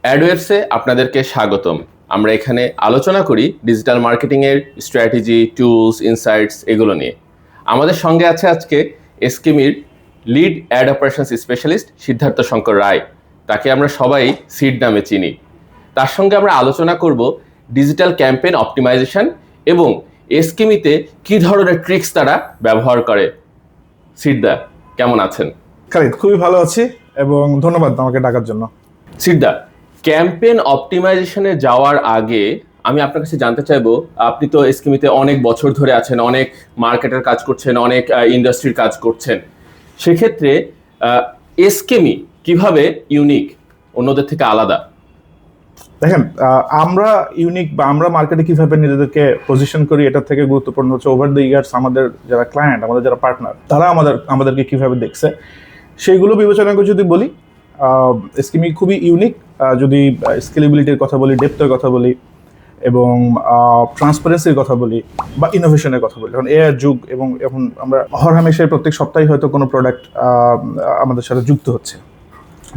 অ্যাডওয়েবসে আপনাদেরকে স্বাগতম। আমরা এখানে আলোচনা করি ডিজিটাল মার্কেটিংয়ের স্ট্র্যাটেজি, টুলস, ইনসাইটস এগুলো নিয়ে। আমাদের সঙ্গে আছে আজকে এসকেমির lead ad operations specialist Siddhartha Shankar Roy. তাকে আমরা সবাই সিড নামে চিনি। তার সঙ্গে আমরা আলোচনা করব ডিজিটাল ক্যাম্পেইন অপটিমাইজেশন এবং এসকেমিতে কী ধরনের ট্রিক্স তারা ব্যবহার করে। সিদ্ধা, কেমন আছেন? খালিদ, খুবই ভালো আছি এবং ধন্যবাদ আমাকে ডাকার জন্য। সিদ্ধা, ক্যাম্পেইন অপটিমাইজেশনে যাওয়ার আগে আমি আপনার কাছে জানতে চাইবো, আপনি তো এসকেমিতে অনেক বছর ধরে আছেন, অনেক মার্কেটের কাজ করছেন, অনেক ইন্ডাস্ট্রির কাজ করছেন। সেক্ষেত্রে এসকেমি কিভাবে ইউনিক, অন্যদের থেকে আলাদা? দেখেন, আমরা ইউনিক বা আমরা মার্কেটে কিভাবে নিজেদেরকে পজিশন করি, এটার থেকে গুরুত্বপূর্ণ হচ্ছে ওভার দ্য ইয়ার্স আমাদের যারা ক্লায়েন্ট, আমাদের যারা পার্টনার, তারা আমাদেরকে কিভাবে দেখছে সেইগুলো বিবেচনা করে যদি বলি, এসকেমি খুবই ইউনিক। যদি স্কেলেবিলিটির কথা বলি, ডেপথের কথা বলি এবং ট্রান্সপারেন্সির কথা বলি বা ইনোভেশনের কথা বলি, কারণ এআই যুগ এবং এখন আমরা হরহামেশাই প্রত্যেক সপ্তাহে হয়তো কোনো প্রোডাক্ট আমাদের সাথে যুক্ত হচ্ছে।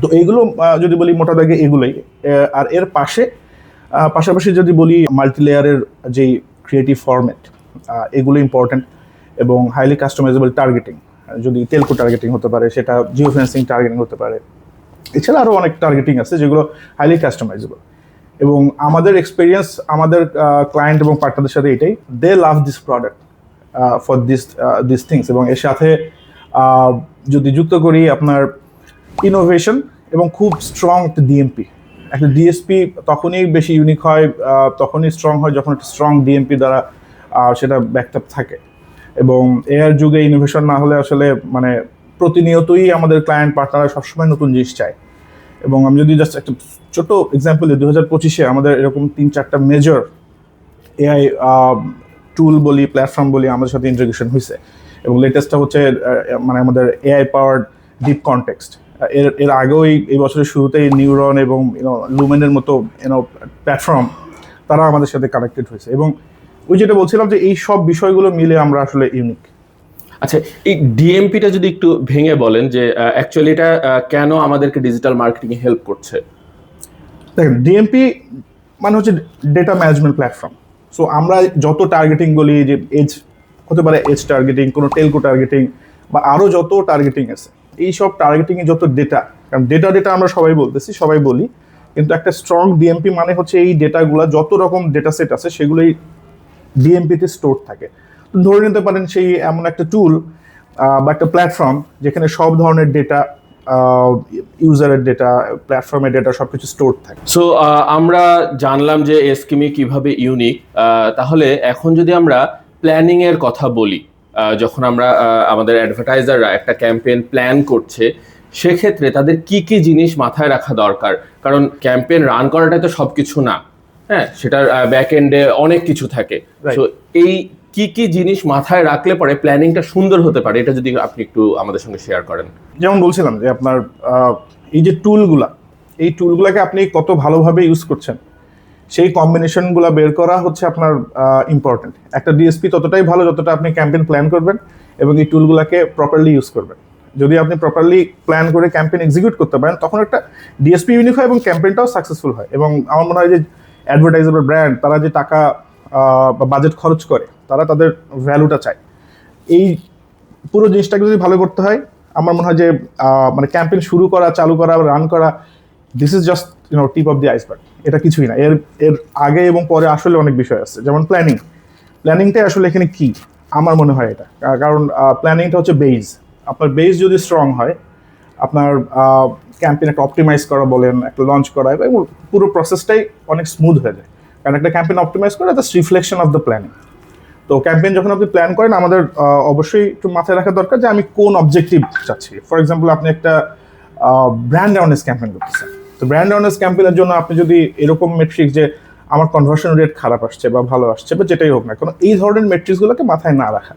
তো এইগুলো যদি বলি মোটা দাগে এগুলোই। আর এর পাশাপাশি যদি বলি মাল্টি লেয়ারের যেই ক্রিয়েটিভ ফরম্যাট, এগুলো ইম্পর্টেন্ট এবং হাইলি কাস্টমাইজেবল টার্গেটিং। যদি টেলকো টার্গেটিং হতে পারে, সেটা জিও ফেন্সিং টার্গেটিং হতে পারে, এছাড়া আরও অনেক টার্গেটিং আছে যেগুলো হাইলি কাস্টমাইজেবল। এবং আমাদের এক্সপিরিয়েন্স আমাদের ক্লায়েন্ট এবং পার্টনারদের সাথে এটাই, they love this product for this things. এবং এর সাথে যদি যুক্ত করি আপনার ইনোভেশন এবং খুব স্ট্রং একটা ডিএমপি। একটা ডিএসপি তখনই বেশি ইউনিক হয়, তখনই স্ট্রং হয় যখন একটা স্ট্রং ডিএমপি দ্বারা সেটা ব্যাকআপ থাকে। এবং এআর যুগে ইনোভেশন না হলে আসলে মানে প্রতিনিয়তই আমাদের ক্লায়েন্ট পার্টনাররা সবসময় নতুন জিনিস চায়। এবং আমি যদি জাস্ট একটা ছোট এক্সাম্পল দিই, 2025-এ আমাদের এরকম 3-4টা মেজর এআই টুল বলি, প্ল্যাটফর্ম বলি, আমাদের সাথে ইন্টিগ্রেশন হয়েছে। এবং লেটেস্টটা হচ্ছে মানে আমাদের এআই পাওয়ার্ড ডিপ কনটেক্সট। এর আগেও এই বছরের শুরুতেই নিউরন এবং লুমেনের মতো প্ল্যাটফর্ম তারা আমাদের সাথে কানেক্টেড হয়েছে। এবং ওই যেটা বলছিলাম যে এই সব বিষয়গুলো মিলে আমরা আসলে ইউনিক। আচ্ছা, এই ডিএমপিটা যদি একটু ভেঙে বলেন যে অ্যাকচুয়ালি এটা কেন আমাদেরকে ডিজিটাল মার্কেটিংয়ে হেল্প করছে? দেখেন, ডিএমপি মানে হচ্ছে ডেটা ম্যানেজমেন্ট প্ল্যাটফর্ম। সো আমরা যত টার্গেটিং বলি, যে এজ হতে পারে, এজ টার্গেটিং, কোনো টেলকো টার্গেটিং বা আরও যত টার্গেটিং আছে, এই সব টার্গেটিংয়ে যত ডেটা, কারণ ডেটা আমরা সবাই বলি, কিন্তু একটা স্ট্রং ডিএমপি মানে হচ্ছে এই ডেটাগুলো, যত রকম ডেটা সেট আছে সেগুলোই ডিএমপিতে স্টোর থাকে। ধরে নিতে পারেন সেই এমন একটা টুল বা একটা প্ল্যাটফর্ম যেখানে সব ধরনের ডেটা, ইউজারের ডেটা, প্ল্যাটফর্মের ডেটা সবকিছু স্টোর থাকে। সো আমরা জানলাম যে এসকেমি কিভাবে ইউনিক। তাহলে এখন যদি আমরা প্ল্যানিং এর কথা বলি, যখন আমরা আমাদের অ্যাডভার্টাইজাররা একটা ক্যাম্পেইন প্ল্যান করছে, সেক্ষেত্রে তাদের কি কি জিনিস মাথায় রাখা দরকার? কারণ ক্যাম্পেইন রান করাটাই তো সবকিছু না, হ্যাঁ, সেটার ব্যাক এন্ডে অনেক কিছু থাকে। সো এই কি কি জিনিস মাথায় রাখলে পরে প্ল্যানিংটা সুন্দর হতে পারে, এটা যদি আপনি একটু আমাদের সঙ্গে শেয়ার করেন। যেমন বলছিলাম যে আপনার এই যে এই টুলগুলাকে আপনি কত ভালোভাবে ইউজ করছেন, সেই কম্বিনেশনগুলো বের করা হচ্ছে আপনার ইম্পর্টেন্ট। একটা ডিএসপি ততটাই ভালো যতটা আপনি ক্যাম্পেইন প্ল্যান করবেন এবং এই টুলগুলোকে প্রপারলি ইউজ করবেন। যদি আপনি প্রপারলি প্ল্যান করে ক্যাম্পেইন এক্সিকিউট করতে পারেন, তখন একটা ডিএসপি ইউনিক হয় এবং ক্যাম্পেইনটাও সাকসেসফুল হয়। এবং আমার মনে হয় যে অ্যাডভার্টাইজার বা ব্র্যান্ড, তারা যে টাকা বা বাজেট খরচ করে, তারা তাদের ভ্যালুটা চায়। এই পুরো জিনিসটাকে যদি ভালো করতে হয়, আমার মনে হয় যে মানে ক্যাম্পেইন শুরু করা, চালু করা, রান করা, this is just tip of the iceberg. এটা কিছুই না, এর আগে এবং পরে আসলে অনেক বিষয় আছে। যেমন প্ল্যানিংটাই আসলে এখানে কি আমার মনে হয় এটা, কারণ প্ল্যানিংটা হচ্ছে বেজ। আপনার বেজ যদি স্ট্রং হয়, আপনার ক্যাম্পেইন একটা অপটিমাইজ করা বলেন, একটা লঞ্চ করা, এবং পুরো প্রসেসটাই অনেক স্মুথ হয়ে যায়। কারণ একটা ক্যাম্পেইন অপটিমাইজ করা that's reflection of the planning. তো ক্যাম্পেইন যখন আপনি প্ল্যান করেন, আমাদের অবশ্যই একটু মাথায় রাখা দরকার যে আমি কোন অবজেক্টিভ চাচ্ছি। ফর এক্সাম্পল, আপনি একটা ব্র্যান্ড অ্যাওয়ারনেস ক্যাম্পেইন করতেছেন। তো ব্র্যান্ড অ্যাওয়ারনেস ক্যাম্পেইনের জন্য আপনি যদি এরকম মেট্রিক্স, যে আমার কনভার্সন রেট খারাপ আসছে বা ভালো আসছে বা যেটাই হোক না কেন, এই ধরনের মেট্রিক্সগুলোকে মাথায় না রাখা।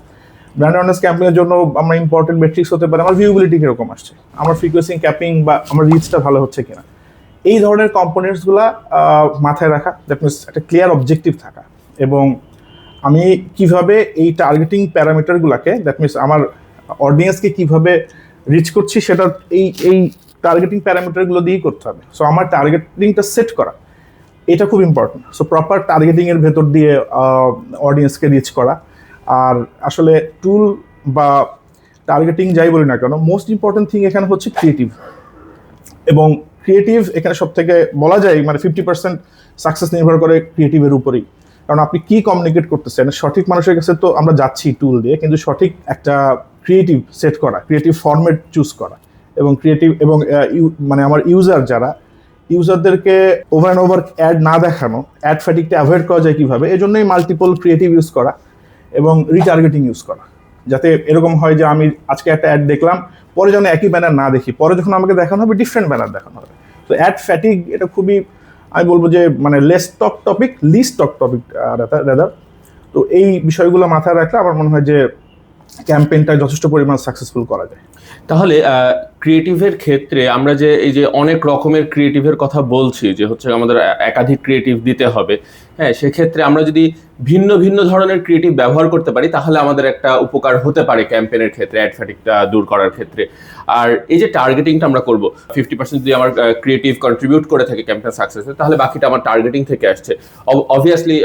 ব্র্যান্ড অ্যাওয়ারনেস ক্যাম্পেইনের জন্য আমার ইম্পর্টেন্ট মেট্রিক্স হতে পারে আমার ভিউবিলিটি কীরকম আসছে, আমার ফ্রিকোয়েন্সি ক্যাপিং বা আমার রিচটা ভালো হচ্ছে কিনা। এই ধরনের কম্পোনেন্টসগুলো মাথায় রাখা, দ্যাট মিনস একটা ক্লিয়ার অবজেক্টিভ থাকা। এবং আমি কিভাবে এই টার্গেটিং প্যারামিটারগুলোকে, দ্যাট মিনস আমার অডিয়েন্সকে কিভাবে রিচ করছি, সেটা এই টার্গেটিং প্যারামিটারগুলো দিয়েই করতে হবে। সো আমার টার্গেটিংটা সেট করা, এটা খুব ইম্পর্টেন্ট। সো প্রপার টার্গেটিংয়ের ভেতর দিয়ে অডিয়েন্সকে রিচ করা। আর আসলে টুল বা টার্গেটিং যাই বলি না কেন, মোস্ট ইম্পর্টেন্ট থিং এখানে হচ্ছে ক্রিয়েটিভ। এবং ক্রিয়েটিভ এখানে সব থেকে বলা যায় মানে 50% সাকসেস নির্ভর করে ক্রিয়েটিভের উপরেই। কারণ আপনি কি কমিউনিকেট করতেছেন, সঠিক মানুষের কাছে তো আমরা যাচ্ছি টুল দিয়ে, কিন্তু সঠিক একটা ক্রিয়েটিভ সেট করা, ক্রিয়েটিভ ফরম্যাট চুজ করা, এবং ক্রিয়েটিভ এবং মানে আমার ইউজারদেরকে ওভার অ্যান্ড ওভার অ্যাড না দেখানো, অ্যাড ফ্যাটিকটা অ্যাভয়েড করা যায় কীভাবে, এই জন্যই মাল্টিপল ক্রিয়েটিভ ইউজ করা এবং রিটার্গেটিং ইউজ করা। যাতে এরকম হয় যে আমি আজকে একটা অ্যাড দেখলাম, পরে যেন একই ব্যানার না দেখি, পরে যখন আমাকে দেখানো হবে ডিফারেন্ট ব্যানার দেখানো হবে। তো অ্যাড ফ্যাটিক এটা খুবই, আমি বলবো যে মানে লিস্ট টক টপিক রাদার। তো এই বিষয়গুলো মাথায় রাখলে আমার মনে হয় যে ক্যাম্পেইনটা যথেষ্ট পরিমাণ সাকসেসফুল করা যায়। তাহলে ক্রিয়েটিভের ক্ষেত্রে আমরা যে এই যে অনেক রকমের ক্রিয়েটিভের কথা বলছি, যে হচ্ছে আমাদের একাধিক ক্রিয়েটিভ দিতে হবে, হ্যাঁ, সেক্ষেত্রে আমরা যদি ভিন্ন ভিন্ন ধরনের ক্রিয়েটিভ ব্যবহার করতে পারি তাহলে আমাদের একটা উপকার হতে পারে ক্যাম্পেইনের ক্ষেত্রে, অ্যাড ফ্যাটিকটা দূর করার ক্ষেত্রে। আর এই যে টার্গেটিংটা আমরা করব, 50% যদি আমার ক্রিয়েটিভ কন্ট্রিবিউট করে থাকে ক্যাম্পেইন সাকসেসে, তাহলে বাকিটা আমার টার্গেটিং থেকে আসছে। অবভিয়াসলি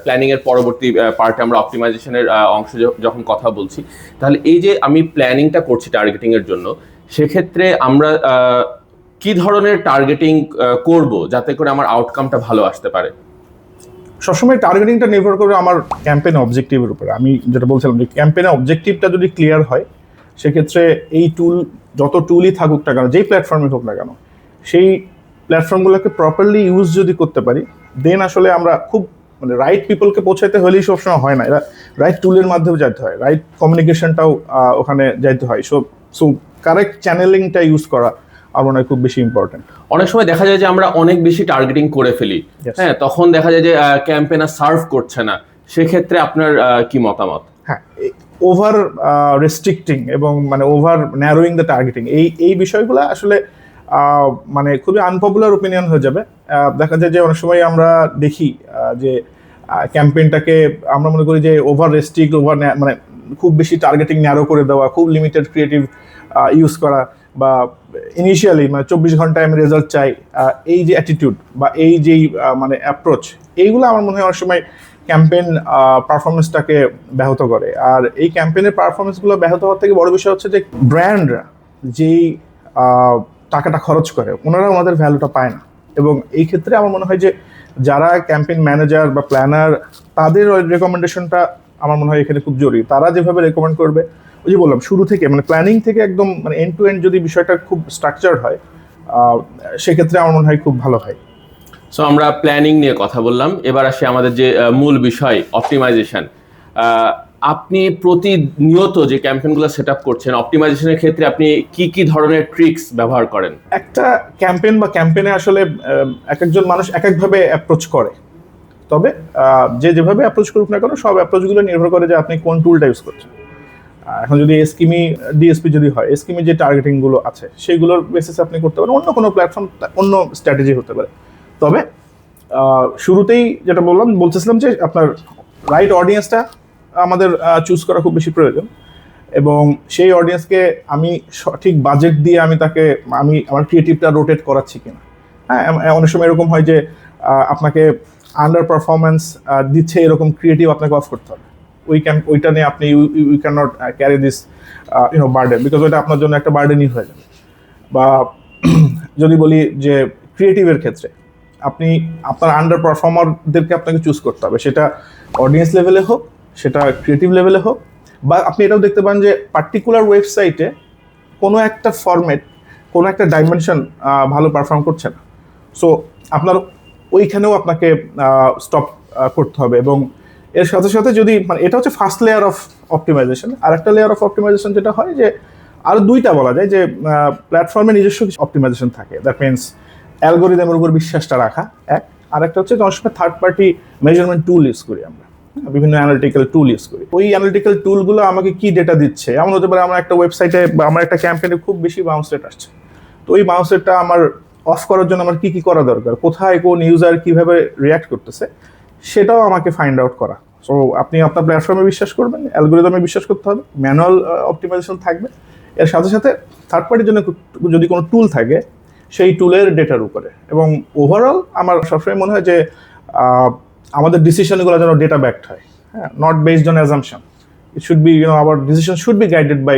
প্ল্যানিং এর পরবর্তী পার্টে আমরা অপটিমাইজেশনের অংশ যখন কথা বলছি, তাহলে এই যে আমি প্ল্যানিংটা করছি টার্গেটিং এর জন্য, সেক্ষেত্রে আমরা কি ধরনের টার্গেটিং করব যাতে করে আমার আউটকামটা ভালো আসতে পারে? সবসময় টার্গেটিংটা নির্ভর করবে আমার ক্যাম্পেইন অবজেক্টিভের উপরে। আমি যেটা বলছিলাম যে ক্যাম্পেইনের অবজেক্টিভটা যদি ক্লিয়ার হয়, সেক্ষেত্রে এই টুল, যত টুলই থাকুক না কেন, যেই প্ল্যাটফর্মে হোক না কেন, সেই প্ল্যাটফর্মগুলোকে প্রপারলি ইউজ যদি করতে পারি, দেন আসলে আমরা খুব মানে রাইট পিপলকে পৌঁছাতে হলেই সবসময় হয় না, এরা রাইট টুলের মাধ্যমে যাইতে হয়, রাইট কমিউনিকেশনটাও ওখানে যাইতে হয়। সো কারেক্ট চ্যানেলিংটা ইউজ করা আমার মনে হয় খুব বেশি ইম্পর্টেন্ট। অনেক সময় দেখা যায় যে আমরা অনেক বেশি টার্গেটিং করে ফেলি, হ্যাঁ, তখন দেখা যায় যে ক্যাম্পেইনার সার্ভ করছে না, সেক্ষেত্রে আপনার কি মতামত? হ্যাঁ, ওভার রেস্ট্রিক্টিং এবং মানে ওভার ন্যারোয়িং দ্য টার্গেটিং, এই বিষয়গুলো আসলে মানে খুবই আনপপুলার ওপিনিয়ন হয়ে যাবে। দেখা যায় যে অনেক সময় আমরা দেখি যে ক্যাম্পেইনটাকে আমরা মনে করি যে ওভার রেস্ট্রিক্ট, মানে খুব বেশি টার্গেটিং ন্যারো করে দেওয়া, খুব লিমিটেড ক্রিয়েটিভ ইউজ করা, বা ইনিশিয়ালি মানে 24 ঘন্টায় আমি রেজাল্ট চাই, এই যে অ্যাটিটিউড বা এই যেই মানে অ্যাপ্রোচ, এইগুলো আমার মনে হয় অনেক সময় ক্যাম্পেইন পারফরমেন্সটাকে ব্যাহত করে। আর এই ক্যাম্পেইনের পারফরমেন্সগুলো ব্যাহত হওয়ার থেকে বড় বিষয় হচ্ছে যে ব্র্যান্ডরা যেই টাকাটা খরচ করে, ওনাদের ভ্যালুটা পায় না। এবং এই ক্ষেত্রে আমার মনে হয় যে যারা ক্যাম্পেইন ম্যানেজার বা প্ল্যানার, তাদের রেকমেন্ডেশনটা আমার মনে হয় এখানে খুব জরুরি। তারা যেভাবে রেকমেন্ড করবে, ওই যে বললাম শুরু থেকে মানে প্ল্যানিং থেকে একদম মানে এন্ড টু এন্ড যদি বিষয়টা খুব স্ট্রাকচার্ড হয়, সেক্ষেত্রে আমার মনে হয় খুব ভালো হয়। সো আমরা প্ল্যানিং নিয়ে কথা বললাম, এবার আসি আমাদের যে মূল বিষয় অপটিমাইজেশন। আপনি প্রতিনিয়ত যে ক্যাম্পেইনগুলো সেট আপ করছেন, অপটিমাইজেশনের ক্ষেত্রে আপনি কি কি ধরনের ট্রিক্স ব্যবহার করেন? একটা ক্যাম্পেইন বা ক্যাম্পেইনে আসলে এক একজন মানুষ এক একভাবে অ্যাপ্রোচ করে। তবে যে যেভাবে অ্যাপ্রোচ করুক না কেন, সব অ্যাপ্রোচগুলো নির্ভর করে যে আপনি কোন টুলটা ইউজ করছেন। এখন যদি এসকিমি ডিএসপি যদি হয়, এসকিমি যে টার্গেটিংগুলো আছে সেগুলোর বেসিসে আপনি করতে পারেন, অন্য কোনো প্ল্যাটফর্ম অন্য স্ট্র্যাটেজি হতে পারে। তবে শুরুতেই যেটা বলতেছিলাম যে আপনার রাইট অডিয়েন্সটা আমাদের চুজ করা খুব বেশি প্রয়োজন। এবং সেই অডিয়েন্সকে আমি সঠিক বাজেট দিয়ে আমি আমার ক্রিয়েটিভটা রোটেট করাচ্ছি কিনা। হ্যাঁ, অনেক সময় এরকম হয় যে আপনাকে আন্ডার পারফরমেন্স দিচ্ছে এরকম ক্রিয়েটিভ আপনাকে অফ করতে হবে। ওইটা নিয়ে আপনি you can not carry this burden, because ওইটা আপনার জন্য একটা বার্ডেনই হয়ে যাবে। বা যদি বলি যে ক্রিয়েটিভের ক্ষেত্রে আপনি আপনার আন্ডার পারফর্মারদেরকে আপনাকে চুজ করতে হবে, সেটা অডিয়েন্স লেভেলে হোক, সেটা ক্রিয়েটিভ লেভেলে হোক। বা আপনি এটাও দেখতে পান যে পার্টিকুলার ওয়েবসাইটে কোনো একটা ফরম্যাট, কোনো একটা ডাইমেনশন ভালো পারফর্ম করছে না, সো আপনার ওইখানেও আপনাকে স্টপ করতে হবে। এবং এর সাথে সাথে যদি মানে এটা হচ্ছে ফার্স্ট লেয়ার অফ অপটিমাইজেশন। আর একটা লেয়ার অফ অপটিমাইজেশন যেটা হয় যে আরও দুইটা বলা যায় যে প্ল্যাটফর্মে নিজস্ব কিছু অপটিমাইজেশন থাকে, দ্যাট মিনস অ্যালগোরিদমের উপর বিশ্বাসটা রাখা এক। আর একটা হচ্ছে অনেক সময় থার্ড পার্টি মেজারমেন্ট টুল ইউজ করি আমরা, বিভিন্ন অ্যানালিটিক্যাল টুল ইউজ করি। ওই অ্যানালিটিক্যাল টুলগুলো আমাকে কি ডেটা দিচ্ছে, এমন হতে পারে আমার একটা ওয়েবসাইটে বা আমার একটা ক্যাম্পেইনে খুব বেশি বাউন্স রেট আসছে, তো ওই বাউন্স রেটটা আমার অফ করার জন্য আমার কি করা দরকার, কোথায় কোন ইউজার কীভাবে রিয়াক্ট করতেছে, সেটাও আমাকে ফাইন্ড আউট করা। সো আপনি আপনার প্ল্যাটফর্মে বিশ্বাস করবেন, অ্যালগোরিদমে বিশ্বাস করতে হবে, ম্যানুয়াল অপটিমাইজেশন থাকবে, এর সাথে সাথে থার্ড পার্টির জন্য যদি কোনো টুল থাকে সেই টুলের ডেটার উপরে। এবং ওভারঅল আমার সবসময় মনে হয় যে আমাদের ডিসিশনগুলো যেন ডেটা ব্যাকড হয়, হ্যাঁ, not based on assumption. It should be our decision should be guided by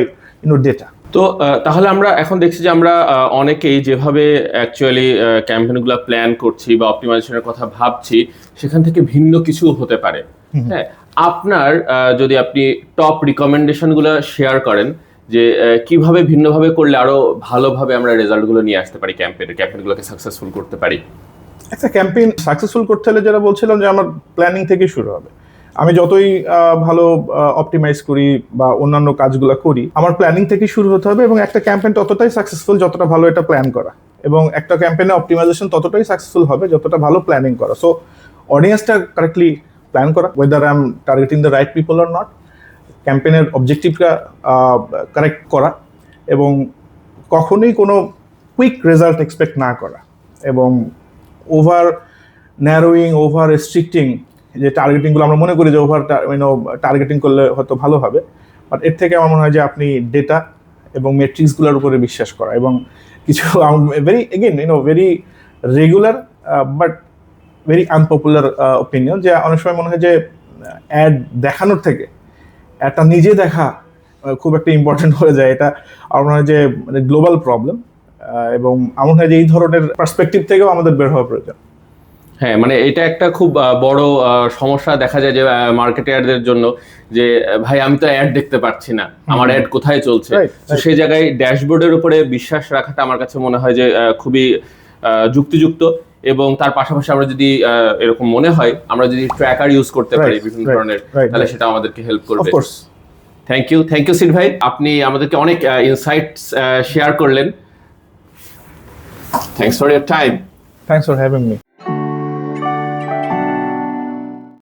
data. তো তাহলে আমরা এখন দেখছি যে আমরা অনেকেই যেভাবে অ্যাকচুয়ালি ক্যাম্পেইনগুলো প্ল্যান করছি বা অপটিমাইজেশনের কথা ভাবছি সেখান থেকে ভিন্ন কিছু হতে পারে। হ্যাঁ, আপনার যদি আপনি টপ রিকমেন্ডেশনগুলো শেয়ার করেন যে কিভাবে ভিন্নভাবে করলে আরো ভালোভাবে আমরা রেজাল্টগুলো নিয়ে আসতে পারি, ক্যাম্পেইনগুলোকে সাকসেসফুল করতে পারি। একটা ক্যাম্পেইন সাকসেসফুল করতে হলে যেটা বলছিলাম যে আমার প্ল্যানিং থেকে শুরু হবে। আমি যতই ভালো অপটিমাইজ করি বা অন্যান্য কাজগুলো করি, আমার প্ল্যানিং থেকে শুরু হতে হবে। এবং একটা ক্যাম্পেইন ততটাই সাকসেসফুল যতটা ভালো এটা প্ল্যান করা, এবং একটা ক্যাম্পেইনে অপটিমাইজেশন ততটাই সাকসেসফুল হবে যতটা ভালো প্ল্যানিং করা। সো অডিয়েন্সটা কারেক্টলি প্ল্যান করা, whether I am targeting the right people or not, ক্যাম্পেইনের অবজেক্টিভটা কারেক্ট করা, এবং কখনোই কোনো কুইক রেজাল্ট এক্সপেক্ট না করা, এবং ওভার ন্যারোয়িং, ওভার রেস্ট্রিক্টিং যে টার্গেটিংগুলো আমরা মনে করি যে ওভার টার্গেটিং করলে হয়তো ভালো হবে, বাট এর থেকে আমার মনে হয় যে আপনি ডেটা এবং মেট্রিক্সগুলোর উপরে বিশ্বাস করা। এবং কিছু very regular but very unpopular opinion, যে অনেক সময় মনে হয় যে অ্যাড দেখানোর থেকে অ্যাডটা নিজে দেখা খুব একটা ইম্পর্টেন্ট হয়ে যায়। এটা আমার মনে হয় যে গ্লোবাল প্রবলেম, এবং আমার মনে হয় যে এই ধরনের পার্সপেক্টিভ থেকেও আমাদের বের হওয়া প্রয়োজন। হ্যাঁ, মানে এটা একটা খুব বড় সমস্যা দেখা যায় যে মার্কেটারদের জন্য, যে ভাই আমি তো অ্যাড দেখতে পাচ্ছি না, আমার অ্যাড কোথায় চলছে। তো সেই জায়গায় ড্যাশবোর্ডের উপরে বিশ্বাস রাখাটা আমার কাছে মনে হয় যে খুবই যুক্তিযুক্ত। এবং তার পাশাপাশি আমরা যদি এরকম মনে হয় আমরা যদি ট্র্যাকার ইউজ করতে পারি বিভিন্ন ধরনের, তাহলে সেটা আমাদেরকে হেল্প করবে। থ্যাংক ইউ সিড ভাই, আপনি আমাদেরকে অনেক ইনসাইটস শেয়ার করলেন। Thanks for your time. Thanks for having me.